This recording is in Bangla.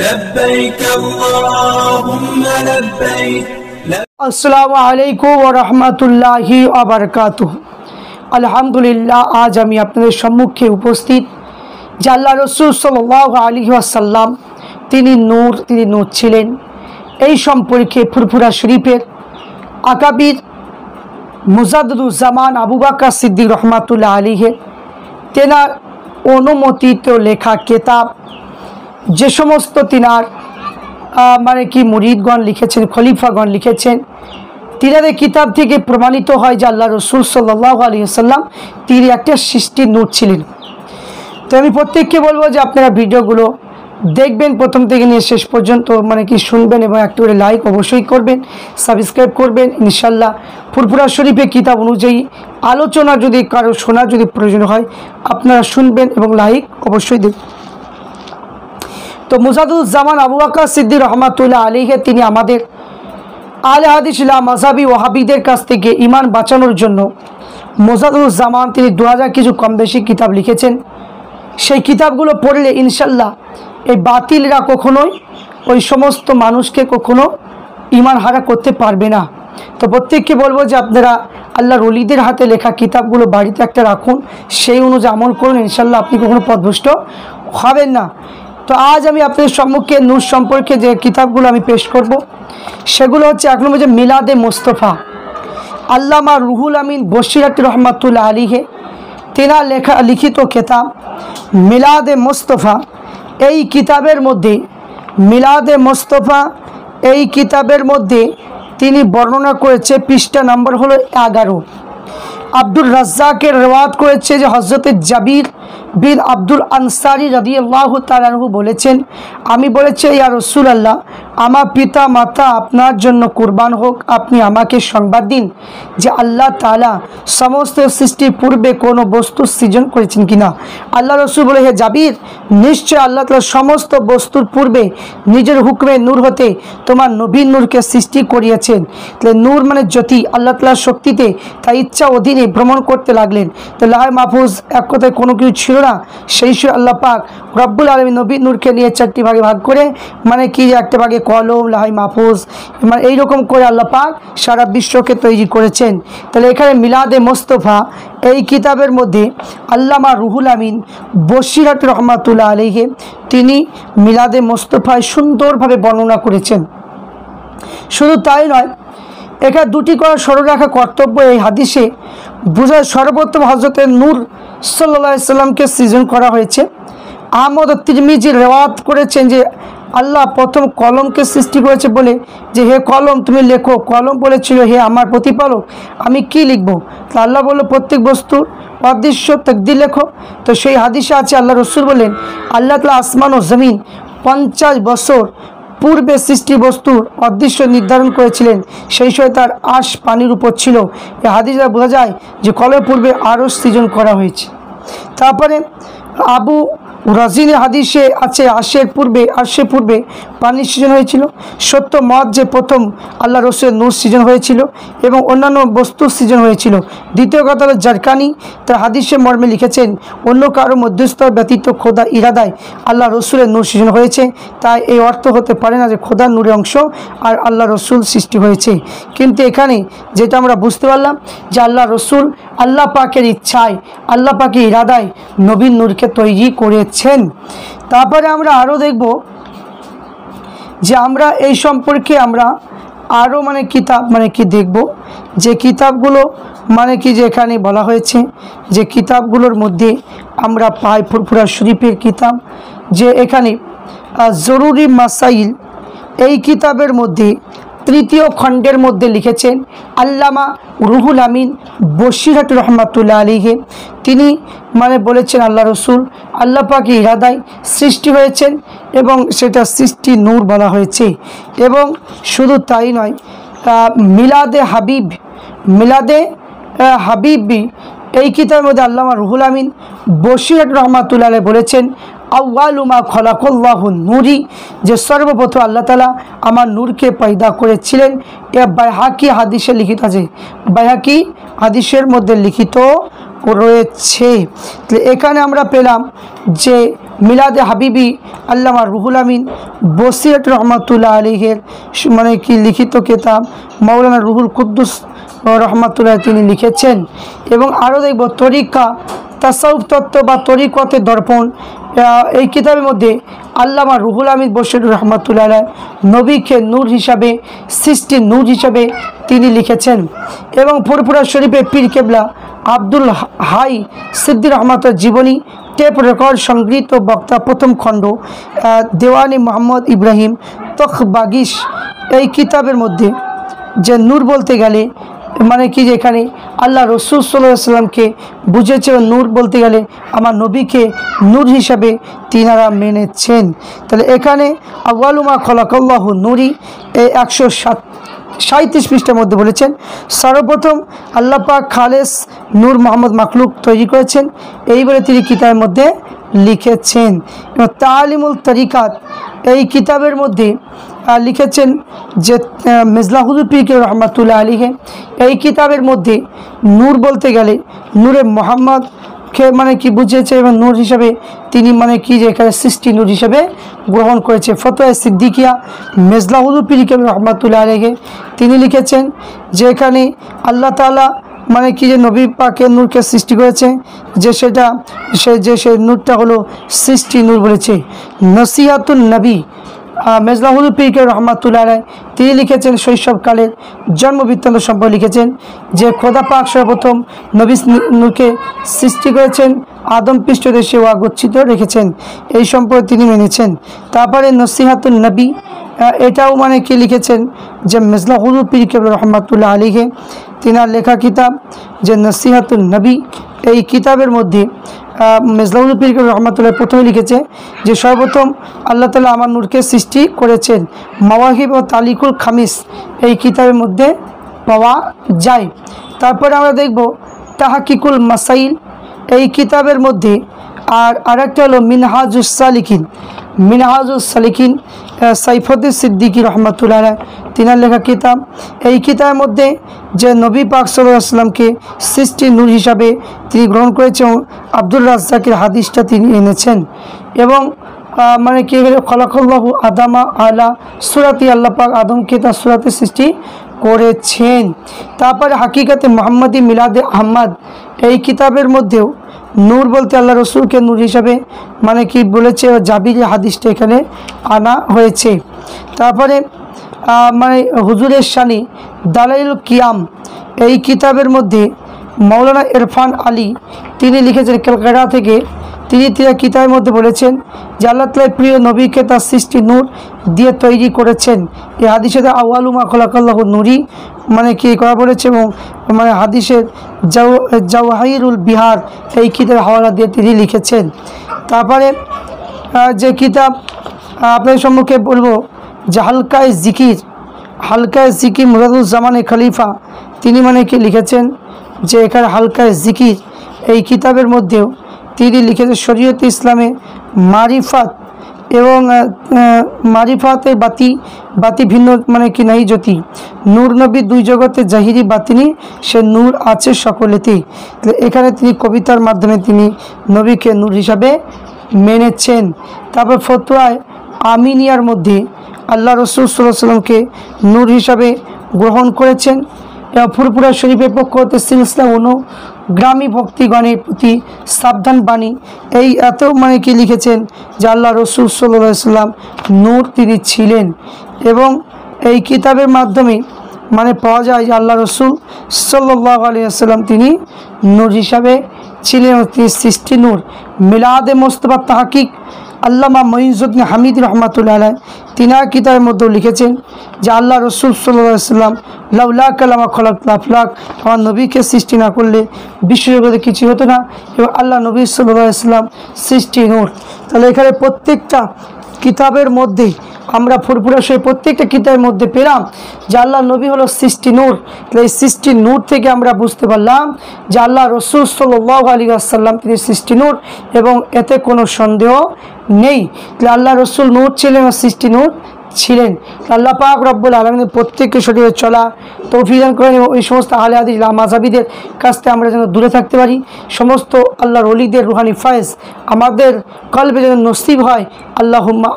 لبيك اللهم لبيك আসসালামু আলাইকুম ওয়া রাহমাতুল্লাহি ওয়া বারাকাতুহু। আলহামদুলিল্লাহ, আজ আমি আপনাদের সম্মুখে উপস্থিত যে আল্লাহ রসুল সাল্লাল্লাহু আলাইহি ওয়াসাল্লাম তিনি নূর ছিলেন। এই সম্পর্কে ফুরফুরা শরীফের আকাবির মুজাদ্দিদুজ্জামান আবু বকর সিদ্দিক রহমাতুল্লাহ আলাইহি তেনার অনুমোদিত লেখা কিতাব, যে সমস্ত তিনার মুরিদগণ লিখেছেন, খলিফাগণ লিখেছেন, তিনাদের কিতাব থেকে প্রমাণিত হয় যে আল্লাহ রসুল সাল্লাল্লাহু আলাইহি ওয়াসাল্লাম তিনি একটা সৃষ্টির নূর ছিলেন। তো আমি প্রত্যেককে বলবো যে আপনারা ভিডিওগুলো দেখবেন প্রথম থেকে নিয়ে শেষ পর্যন্ত, শুনবেন এবং একটু করে লাইক অবশ্যই করবেন, সাবস্ক্রাইব করবেন। ইনশাল্লাহ ফুরফুরা শরীফের কিতাব অনুযায়ী আলোচনা যদি কারো শোনার যদি প্রয়োজন হয় আপনারা শুনবেন এবং লাইক অবশ্যই দেবেন। তো মুজাদ্দিদুজ্জামান আবু বকর সিদ্দিক রহমাতুল্লাহ আলাইহি তিনি আমাদের আহলে হাদিস মাযহাবী ওয়াহাবিদের কাছ থেকে ঈমান বাঁচানোর জন্য মুজাদ্দিদুজ্জামান তিনি 2000 কিছু কম বেশি কিতাব লিখেছেন। সেই কিতাবগুলো পড়লে ইনশাল্লাহ এই বাতিলরা কখনোই ওই সমস্ত মানুষকে কখনো ঈমান হারা করতে পারবে না। তো প্রত্যেককে বলবো যে আপনারা আল্লাহর ওলিদের হাতে লেখা কিতাবগুলো বাড়িতে একটা রাখুন, সেই অনুযায়ী আমল করুন, ইনশাল্লাহ আপনি কখনো পথভ্রষ্ট হবেন না। তো আজ আমি আপনাদের সম্মুখে নূর সম্পর্কে যে কিতাবগুলো আমি পেশ করব সেগুলো হচ্ছে, এক নম্বর যে মিলাদে মোস্তফা, আল্লামা রুহুল আমিন বশিরাত রহমাতুল্লাহ আলাইহি তেনার লিখিত কিতাব মিলাদে মোস্তফা। এই কিতাবের মধ্যে মিলাদে মোস্তফা এই কিতাবের মধ্যে তিনি বর্ণনা করেছে, পৃষ্ঠা নম্বর হলো 11। আব্দুর রাজ্জাকের রেওয়ায়াত করেছে যে হযরত জাবির বিন আব্দুল আনসারী রাদিয়াল্লাহু তাআলা আনহু বলেছেন, আমি বলেছি ইয়া রাসূলুল্লাহ, আমার পিতা মাতা আপনার জন্য কুরবান হোক, আপনি আমাকে সংবাদ দিন যে আল্লাহ তাআলা সমস্ত সৃষ্টির পূর্বে কোনো বস্তু সৃজন করেছেন কিনা। আল্লাহ রসুল বলে, হে জাবির, নিশ্চয় আল্লাহ তাআলা সমস্ত বস্তুর পূর্বে নিজের হুকমে নূর হতে তোমার নবীর নূরকে সৃষ্টি করিয়েছেন। তাহলে নূর মানে জ্যোতি, আল্লাহ তাআলার শক্তিতে তাই ইচ্ছা অধীনে ভ্রমণ করতে লাগলেন। তো লাহে মাহফুজ এক কথায় কোনো কিছু ছিল না, সেই সময় আল্লাহ পাক রব্বুল আলামিন নবীর নূরকে নিয়ে 4টি ভাগে ভাগ করে, একটা ভাগে কলম, লাহে মাহফুজ, এইরকম করে আল্লাহ পাক সারা বিশ্বকে তৈরি করেছেন। তাহলে এখানে মিলাদে মোস্তফা এই কিতাবের মধ্যে আল্লামা রুহুল আমিন বশিরাত রহমাতুল্লাহ আলাইহি তিনি মিলাদে মোস্তফায় সুন্দরভাবে বর্ণনা করেছেন। শুধু তাই নয়, এখানে দুটি করে স্মরণ রাখা কর্তব্য। এই হাদিসে বোঝায় সর্বোত্তম হযরতে নূর সাল্লাল্লাহু আলাইহি সাল্লামকে সৃজন করা হয়েছে। আহমদ তিরমিজি রেওয়ায়াত করেছেন যে আল্লাহ প্রথম কলমকে সৃষ্টি করেছে বলে যে হে কলম তুমি লেখো। কলম বলেছিল, হে আমার প্রতিপালক আমি কি লিখব? তো আল্লাহ বলল, প্রত্যেক বস্তুর অদৃশ্য তাকদীর লেখো। তো সেই হাদিসে আছে, আল্লাহ রসুল বলেন, আল্লাহ তাআলা আসমান ও জমিন 50 বছর পূর্বে সৃষ্টি বস্তুর অদৃশ্য নির্ধারণ করেছিলেন, সেই সময় তার আশ পানির উপর ছিল। এই হাদিস দ্বারা বোঝা যায় যে কলমের পূর্বে আরশ সৃজন করা হয়েছে। তারপরে আবু রাজিনের হাদিসে আছে আরশের পূর্বে পানির সৃজন হয়েছিল। সত্য মত যে প্রথম আল্লাহ রসুলের নূর সৃজন হয়েছিল এবং অন্যান্য বস্তুর সৃজন হয়েছিল। দ্বিতীয় কথা হলো জারকানি তার হাদিসে মর্মে লিখেছেন, অন্য কারো মধ্যস্থ ব্যতীত খোদার ইরাদায় আল্লাহ রসুলের নূর সৃজন হয়েছে। তাই এই অর্থ হতে পারে না যে খোদার নূরের অংশ আর আল্লাহ রসুল সৃষ্টি হয়েছে। কিন্তু এখানে যেটা আমরা বুঝতে পারলাম যে আল্লাহ রসুল আল্লাহ পাকের ইচ্ছায়, আল্লাহ পাকের ইরাদায় নবীর নূরকে তৈরি করেছেন। তারপরে আমরা আরও দেখব যে আমরা এই সম্পর্কে আমরা আরও কিতাব দেখব যে কিতাবগুলো যে এখানে বলা হয়েছে, যে কিতাবগুলোর মধ্যে আমরা পাই ফুরফুরা শরীফের কিতাব, যে এখানে জরুরি মাসাইল এই কিতাবের মধ্যে 3য় খণ্ডের মধ্যে লিখেছেন আল্লামা রুহুল আমিন বশিরাত রহমাতুল্লাহ আলাইহি তিনি বলেছেন আল্লাহ রসুল আল্লাহ পাকের ইরাদায় সৃষ্টি হয়েছেন এবং সেটা সৃষ্টি নূর বলা হয়েছে। এবং শুধু তাই নয়, মিলাদে হাবিবি এই কিতাবের মধ্যে আল্লামা রুহুল আমিন বশিরাত রহমাতুল্লাহ আলাইহি বলেছেন, আউয়ালু মা খলাকাল্লাহু নূরি, যে সর্বপ্রথম আল্লাহ তাআলা আমার নূরকে পয়দা করেছিলেন। এ বাইহাকি হাদিসে লিখিত আছে, বাইহাকি হাদিসের মধ্যে লিখিত রয়েছে। এখানে আমরা পেলাম যে মিলাদে হাবিবি আল্লামা রুহুল আমিন বসিরত রহমাতুল্লাহ আলাইহির মানে কি লিখিত কিতাব মাওলানা রুহুল কুদ্দুস রহমাতুল্লাহ তিনি লিখেছেন। এবং আরও দেখব তরিকা তাসাউফ তত্ত্ব বা তরিকতে দর্পণ, এই কিতাবের মধ্যে আল্লামা রুহুল আমিন বসির রহমাতুল্লাহ আলাইহি নবীকে নূর হিসাবে, সৃষ্টি নূর হিসাবে তিনি লিখেছেন। এবং ফুরফুরা শরীফে পীর কেবলা আব্দুল হাই সিদ্দিক রহমাতের জীবনী টেপ রেকর্ড সংগৃহীত বক্তা প্রথম খণ্ড দেওয়ানি মোহাম্মদ ইব্রাহিম তখবাগিশ, এই কিতাবের মধ্যে যে নূর বলতে গেলে মানে কি যে এখানে আল্লাহ রসুল সাল্লাল্লাহু আলাইহি সাল্লামকে বুঝেছে, নূর বলতে গেলে আমার নবীকে নূর হিসাবে তিনারা মেনেছেন। তাহলে এখানে আউয়ালুমা খলাকাল্লাহু নূরি এই 137 পৃষ্ঠার মধ্যে বলেছেন সর্বপ্রথম আল্লাহ পাক খালেস নূর মোহাম্মদ মাখলুক তৈরি করেছেন, এই বলে তিনি কিতাবের মধ্যে লিখেছেন। এবং তালিমুল তরিকাত এই কিতাবের মধ্যে লিখেছেন যে মিজলাহুল পীর রহমাতুল্লাহ আলাইহি এই কিতাবের মধ্যে নূর বলতে গেলে নূরে মোহাম্মদকে মানে কি বুঝিয়েছে এবং নূর হিসাবে তিনি মানে কি যে এখানে সৃষ্টি নূর হিসাবে গ্রহণ করেছে। ফতোয়া সিদ্দিকিয়া মিজলাহুল পীর রহমাতুল্লাহ আলাইহি তিনি লিখেছেন যে এখানে আল্লাহ তাআলা মানে কি যে নবী পাকের নূরকে সৃষ্টি করেছে, যে সেটা সেই নূরটা হলো সৃষ্টি নূর বলেছে। নসিহাতুন নবী মেজলাহুল পীর রহমাতুল্লাহ আলাইহি তিনি লিখেছেন শৈশবকালের জন্মবৃত্তান্ত সম্পর্কে লিখেছেন যে খোদা পাক সর্বপ্রথম নবী নূরকে সৃষ্টি করেছেন, আদম পৃষ্ঠদেশে ওয়া গচ্ছিত রেখেছেন, এই সম্পর্কে তিনি মেনেছেন। তারপরে নসিহাতুন নবী এটাও মানে কি লিখেছেন যে মেজলাহুল পীর রহমাতুল্লাহ আলাইহি তিনার লেখা কিতাব যে নসিহাতুন নবী, এই কিতাবের মধ্যে মেজলাহুল পীর রহমাতুল্লাহ প্রথমে লিখেছে যে সর্বপ্রথম আল্লাহ তাআলা আমার নূরকে সৃষ্টি করেছেন। মাওয়াহিব ও তালিকুল খামিস এই কিতাবের মধ্যে পাওয়া যায়। তারপরে আমরা দেখব তাহকিকুল মাসাইল এই কিতাবের মধ্যে, আর আরেকটা হলো মিনহাজুস সালিকিন। মিনহাজুস সালিকিন সাইফুদ্দিন সিদ্দিকী রহমাতুল্লাহ আলাইহি তিনার লেখা কিতাব, এই কিতাবের মধ্যে যে নবী পাক সাল্লাল্লাহু আলাইহি ওয়াসাল্লামকে সৃষ্টি নূর হিসাবে তিনি গ্রহণ করেছেন, আব্দুর রাজ্জাকের হাদিসটা তিনি এনেছেন। এবং মানে কি খলাকাল্লাহু আদামা আলা সূরাতি, আল্লাহ পাক আদমকে তার সূরাতে সৃষ্টি করেছেন। তারপরে হাকিকাতে মুহাম্মাদি মিলাদে আহমদ এই কিতাবের মধ্যেও নূর বলতে আল্লাহ রসুলকে নূর হিসাবে মানে কি বলেছে, জাবিরি হাদিসটা এখানে আনা হয়েছে। তারপরে মানে হুজুরের শানি দালাইল কিয়াম এই কিতাবের মধ্যে মাওলানা ইরফান আলী তিনি লিখেছেন ক্যালকাটা থেকে, তিনি কিতাবের মধ্যে বলেছেন যে আল্লাহ তাআলা প্রিয় নবীকে তার সৃষ্টি নূর দিয়ে তৈরি করেছেন। এই হাদিসের আউয়ালুমা খলাকাল্লাহু নূরি মানে কি করা বলেছে, এবং মানে হাদিসের জাওহাইরুল বিহার এই কিতাবের হাওয়ালা দিয়ে তিনি লিখেছেন। তারপরে যে কিতাব আপনাদের সম্মুখে বলবো যে হালকায়ে জিকির মুরাদুজ্জামানে খলিফা তিনি মানে কি লিখেছেন যে এখানে হালকায়ে জিকির এই কিতাবের মধ্যেও তিনি লিখেছেন শরীয়ত ইসলামে মারিফাত এবং মারিফাতের বাতি ভিন্ন মানে কি নাই জ্যোতি, নূর নবী দুই জগতে জাহিরি বাতিনি সে নূর আছে সকলেতেই। এখানে তিনি কবিতার মাধ্যমে তিনি নবীকে নূর হিসাবে মেনেছেন। তারপর ফতোয়ায় আমিনিয়ার মধ্যে আল্লাহ রসুল সাল্লাল্লাহু আলাইহি ওয়াসাল্লামকে নূর হিসাবে গ্রহণ করেছেন। ফুরফুরা শরীফের পক্ষ হতে সিলসিলা গ্রামী ভক্তিগণের প্রতি সাবধান বাণী এই এত মানে কি লিখেছেন যে আল্লাহ রসুল সাল্লাল্লাহু আলাইহি ওয়াসাল্লাম নূর তিনি ছিলেন। এবং এই কিতাবের মাধ্যমে মানে পাওয়া যায় যে আল্লাহ রসুল সাল্লাল্লাহু আলাইহি ওয়াসাল্লাম তিনি নূর হিসাবে ছিলেন, তিনি সৃষ্টি নূর। মিলাদে মুস্তাফা তাহকিক আল্লামা মঈনুদ্দিন হামিদ রহমাতুল্লাহ আলাইহি তিনার কিতাবের মধ্যেও লিখেছেন যে আল্লাহ রসুল সাল্লাল্লাহু আলাইহি ওয়াসাল্লাম লাউলা কালামা খলাকতুল আফলাক, আমার নবীকে সৃষ্টি না করলে বিশ্বজগতে কিছু হতো না, এবং আল্লাহ নবী সাল্লাল্লাহু আলাইহি ওয়াসাল্লাম সৃষ্টি নূর। তাহলে এখানে প্রত্যেকটা কিতাবের মধ্যে আমরা ফুরফুরা সেই প্রত্যেকটা কিতাবের মধ্যে পেলাম যে আল্লাহ নবী হলো সৃষ্টি নূর। এই সৃষ্টি নূর থেকে আমরা বুঝতে পারলাম যে আল্লাহ রসুল সাল্লাল্লাহু আলাইহি ওয়াসাল্লাম তিনি সৃষ্টি নূর, এবং এতে কোনো সন্দেহ নেই। আল্লাহ রসুল নূর ছিলেন, সৃষ্টি নূর ছিলেন। আল্লাহ পাক রব্বুল আলামিন প্রত্যেককে সঠিক চলা তৌফিক দান করেন এবং এই সমস্ত আহলে হাদিস লামাযাবিদের কাছ থেকে আমরা যেন দূরে থাকতে পারি। সমস্ত আল্লাহর ওলিদের রুহানি ফয়েজ আমাদের কলবে যেন নসিব হয়। আল্লাহুম্মা